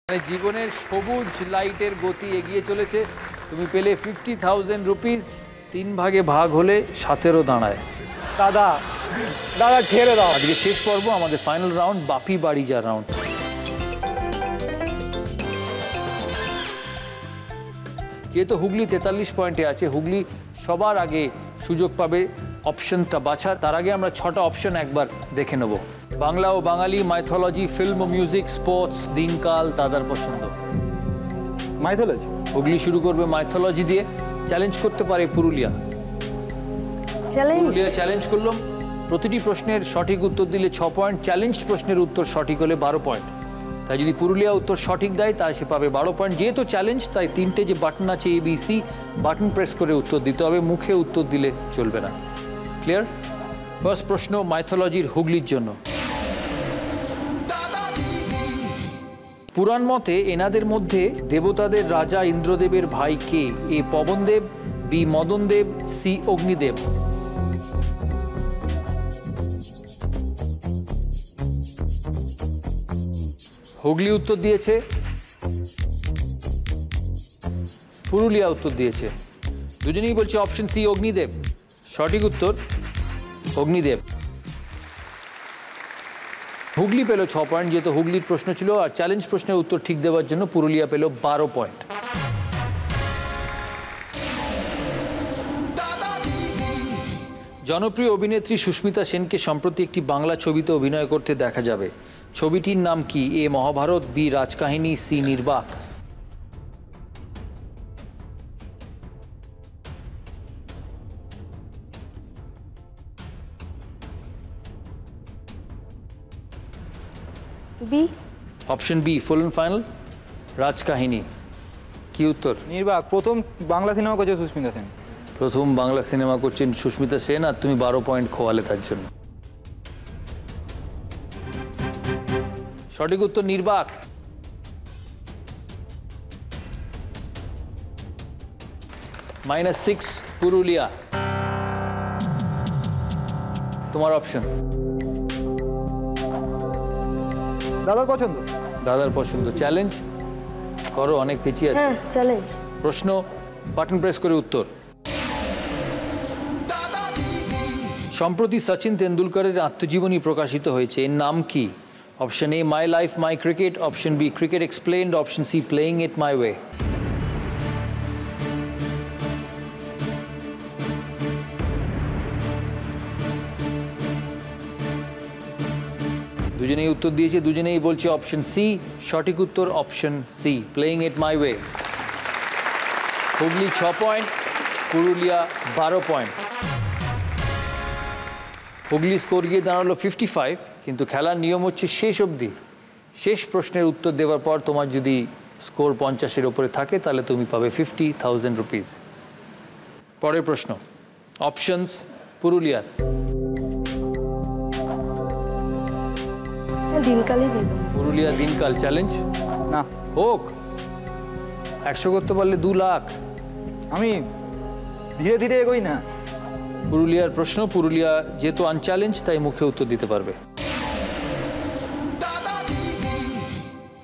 মানে জীবনের সবুজ লাইটের গতি এগিয়ে চলেছে। তুমি পেলে 50,000 রুপিস, 3 ভাগে ভাগ হলে 17 দাঁড়ায়। দাদা দাদা ছেড়ে দাও। আজকে শেষ পর্ব, আমাদের ফাইনাল রাউন্ড, বাপি বাড়ি যা রাউন্ড। যেহেতু হুগলি 43 পয়েন্টে আছে, হুগলি সবার আগে সুযোগ পাবে অপশনটা বাছার। তার আগে আমরা 6টা অপশন একবার দেখে নেব। বাংলা ও বাঙালি, মাইথোলজি, ফিল্ম ও মিউজিক, স্পোর্টস, দিনকাল, দাদার পছন্দ। মাইথোলজি। হুগলি শুরু করবে মাইথোলজি দিয়ে। চ্যালেঞ্জ করতে পারে পুরুলিয়া। পুরুলিয়া চ্যালেঞ্জ করলাম, প্রতিটি প্রশ্নের সঠিক উত্তর দিলে 6 পয়েন্ট, চ্যালেঞ্জ প্রশ্নের উত্তর সঠিক হলে 12 পয়েন্ট। তাই যদি পুরুলিয়া উত্তর সঠিক দেয় তাই সে পাবে 12 পয়েন্ট। যেহেতু চ্যালেঞ্জ, তাই 3টে যে বাটন আছে ABC, বাটন প্রেস করে উত্তর দিতে হবে, মুখে উত্তর দিলে চলবে না। ক্লিয়ার? ফার্স্ট প্রশ্ন মাইথোলজির হুগলির জন্য। পুরাণ মতে এনাদের মধ্যে দেবতাদের রাজা ইন্দ্রদেবের ভাই কে? এ পবনদেব, বি মদনদেব, সি অগ্নিদেব। হুগলি উত্তর দিয়েছে, পুরুলিয়া উত্তর দিয়েছে। দুজনেই বলছে অপশন সি অগ্নিদেব। সঠিক উত্তর অগ্নিদেব। হুগলি পেল 6 পয়েন্ট, যেহেতু হুগলির প্রশ্ন ছিল, আর চ্যালেঞ্জ প্রশ্নের উত্তর ঠিক দেওয়ার জন্য পুরুলিয়া পেল 12 পয়েন্ট। জনপ্রিয় অভিনেত্রী সুস্মিতা সেনকে সম্প্রতি একটি বাংলা ছবিতে অভিনয় করতে দেখা যাবে। ছবিটির নাম কি? A Mahabharat, B Rajkahini, C Nirbaak. B. Option B full and final, Rajkahini. কি উত্তর? নির্বাক। প্রথম বাংলা সিনেমা করছে সুস্মিতা সেন। প্রথম বাংলা সিনেমা করছেন সুস্মিতা সেন, আর তুমি 12 পয়েন্ট খোয়ালে তার জন্য। সঠিক উত্তর নির্বাক। -6 পুরুলিয়া। তোমার অপশন? দাদার পছন্দ। দাদার পছন্দ। চ্যালেঞ্জ করো, অনেক পিছিয়ে আছে। হ্যাঁ, চ্যালেঞ্জ। প্রশ্ন, বাটন প্রেস করে উত্তর। সম্প্রতি সচিন তেন্ডুলকরের আত্মজীবনী প্রকাশিত হয়েছে, এর নাম কি? Option A my life my cricket, option B cricket explained, option C playing it my way. দুজনেই উত্তর দিয়েছে, দুজনেই বলছে অপশন সি। সঠিক উত্তর option C, playing it my way. Hooghly 6 point, Purulia 12 point. Hooghly score গিয়ে দাঁড়ালো 55, কিন্তু খেলার নিয়ম হচ্ছে শেষ অবধি। শেষ প্রশ্নের উত্তর দেওয়ার পর তোমার যদি স্কোর 50-এর ওপরে থাকে তাহলে তুমি পাবে 50,000 রুপিস। পরের প্রশ্ন, অপশনস পুরুলিয়ার। দিনকালই দিব। পুরুলিয়া দিনকাল। চ্যালেঞ্জ না, হোক। 100 করতে পারলে 2 লাখ। আমি ধীরে ধীরে এগোই না। পুরুলিয়ার প্রশ্ন, পুরুলিয়া যেহেতু আনচ্যালেঞ্জ তাই মুখে উত্তর দিতে পারবে।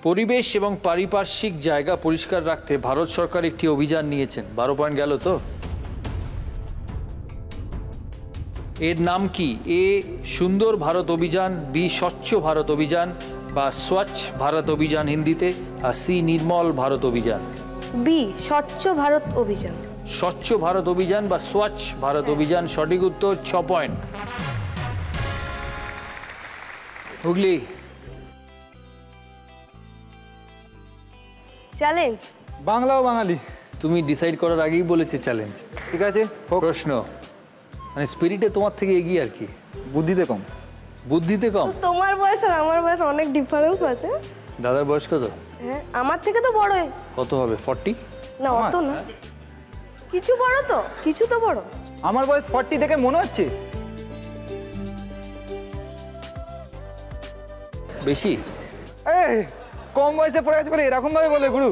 পরিবেশ এবং পারিপার্শ্বিক জায়গা পরিষ্কার রাখতে ভারত সরকার একটি অভিযান নিয়েছেন। 12 পয়েন্ট গেল তো। এর নাম কি? এ সুন্দর ভারত অভিযান, বি স্বচ্ছ ভারত অভিযান, বা স্বচ্ছ ভারত অভিযান হিন্দিতে, আর সি নির্মল ভারত অভিযান। বি স্বচ্ছ ভারত অভিযান। স্বচ্ছ ভারত অভিযান বা স্বচ্ছ ভারত অভিযান। সঠিক উত্তর, 6 পয়েন্ট। হুগলি চ্যালেঞ্জ। বাংলা ও বাঙালি। তুমি ডিসাইড করার আগেই বলেছে চ্যালেঞ্জ। ঠিক আছে, হোক। প্রশ্ন, মানে স্পিরিটে তোমার থেকে এগিয়ে আর কি, বুদ্ধিতে কম। বুদ্ধিতে কম। তোমার বয়স আর আমার বয়স অনেক ডিফারেন্স আছে। দাদার বয়স কত? হ্যাঁ, আমার থেকে তো বড়ই। কত হবে? 40? না, অত না, কিছু বড় তো, কিছু তো বড়। আমার বয়স 40 দেখে মনে হচ্ছে বেশি। এই কম বয়সে পড়ে গেছে বলে এরকম ভাবে বলে গুরু।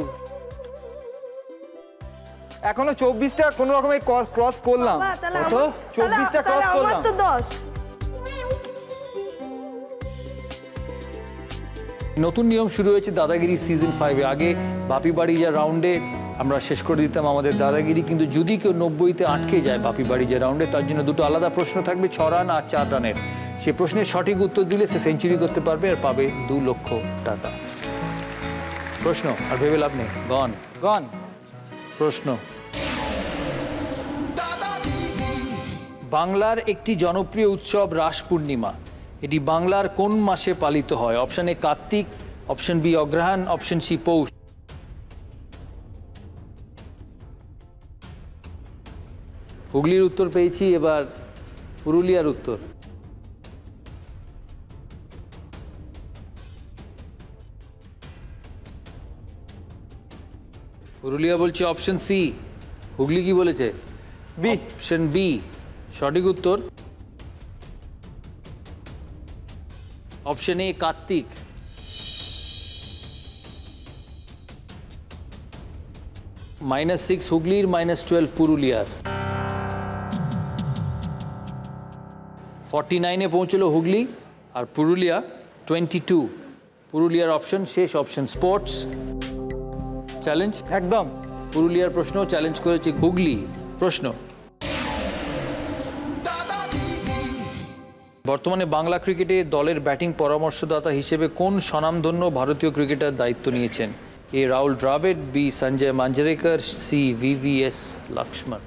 এখনো 24টা কোনো রকমে ক্রস করলাম। বাবা, তাহলে কত? 24টা ক্রস আমার করলাম। তো 10। নতুন নিয়ম শুরু হয়েছে দাদাগিরি সিজন 5-এ। আগে বাপি বাড়ি যা রাউন্ডে আমরা শেষ করে দিতাম আমাদের দাদাগিরি, কিন্তু যদি কেউ 90-তে আটকে যায় বাপি বাড়ি যে রাউন্ডে, তার জন্য দুটো আলাদা প্রশ্ন থাকবে, 6 রান আর 4 রানের। সে প্রশ্নের সঠিক উত্তর দিলে সে সেঞ্চুরি করতে পারবে আর পাবে 2 লক্ষ টাকা। প্রশ্ন আর ভেবে লাভ নেই, গন গন। প্রশ্ন। বাংলার একটি জনপ্রিয় উৎসব রাস পূর্ণিমা, এটি বাংলার কোন মাসে পালিত হয়? অপশন এ কার্তিক, অপশন বি অগ্রহায়ণ, অপশন সি পৌষ। হুগলির উত্তর পেয়েছি, এবার পুরুলিয়ার উত্তর। পুরুলিয়া বলছে অপশন সি, হুগলি কি বলেছে? বি। অপশন বি সঠিক উত্তর। Option A Kartik. -6 হুগলির, -12 পুরুলিয়ার। 49-এ পৌঁছলো হুগলি আর পুরুলিয়া 22। পুরুলিয়ার অপশন শেষ অপশন। স্পোর্টস চ্যালেঞ্জ একদম। পুরুলিয়ার প্রশ্ন চ্যালেঞ্জ করেছে হুগলি। প্রশ্ন। বর্তমানে বাংলা ক্রিকেটে দলের ব্যাটিং পরামর্শদাতা হিসেবে কোন স্বনামধন্য ভারতীয় ক্রিকেটার দায়িত্ব নিয়েছেন? A Rahul Dravid, B Sanjay Manjrekar, C VVS Laxman.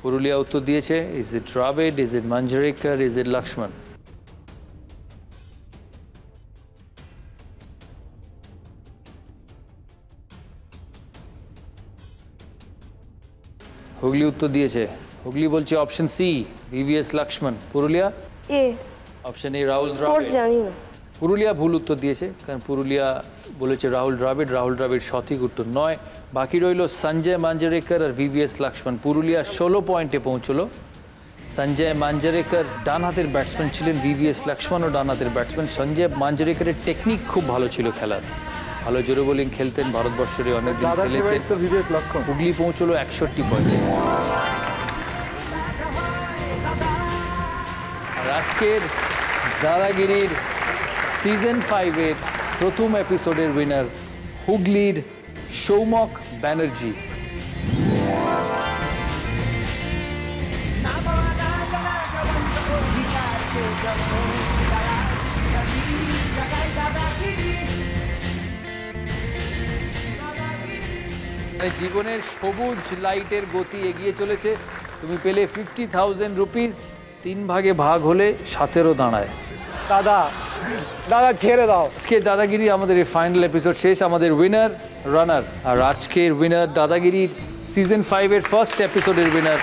Purulia উত্তর দিয়েছে, is it Dravid, is it Manjrekar, is it Laxman? Hooghly উত্তর দিয়েছে, হুগলি বলছে option C VVS Laxman. Purulia A. Option A Rahul sports Dravid. জানি না। পুরুলিয়া ভুল উত্তর দিয়েছে, কারণ পুরুলিয়া বলেছে রাহুল দ্রাবিড়। রাহুল দ্রাবিড় সঠিক উত্তর নয়। বাকি রইল সঞ্জয় মাঞ্জরেকর আর VVS লক্ষ্মণ। পুরুলিয়া 16 পয়েন্টে পৌঁছলো। সঞ্জয় মাঞ্জরেকর ডান হাতের ব্যাটসম্যান ছিলেন, VVS লক্ষ্মণও ডান হাতের ব্যাটসম্যান। সঞ্জয় মাঞ্জরেকরের টেকনিক খুব ভালো ছিল খেলার, ভালো জোরে বোলিং খেলতেন, ভারতবর্ষের অনেকদিন দাদার খেলেছেন। ফেভারিট তো VVS লক্ষ্মণ। হুগলি পৌঁছলো 61 পয়েন্টে। আর আজকের দাদাগিরির সিজন 5-এর প্রথম এপিসোডের উইনার হুগলির সৌমক ব্যানার্জি। জীবনের সবুজ লাইটের গতি এগিয়ে চলেছে। তুমি পেলে 50,000 রুপিস, 3 ভাগে ভাগ হলে 17 দাঁড়ায়। দাদা দাদা ছেড়ে দাও। আজকে দাদাগিরি আমাদের এই ফাইনাল এপিসোড শেষ। আমাদের উইনার রানার, আর আজকের উইনার দাদাগিরির সিজন 5-এর ফার্স্ট এপিসোডের উইনার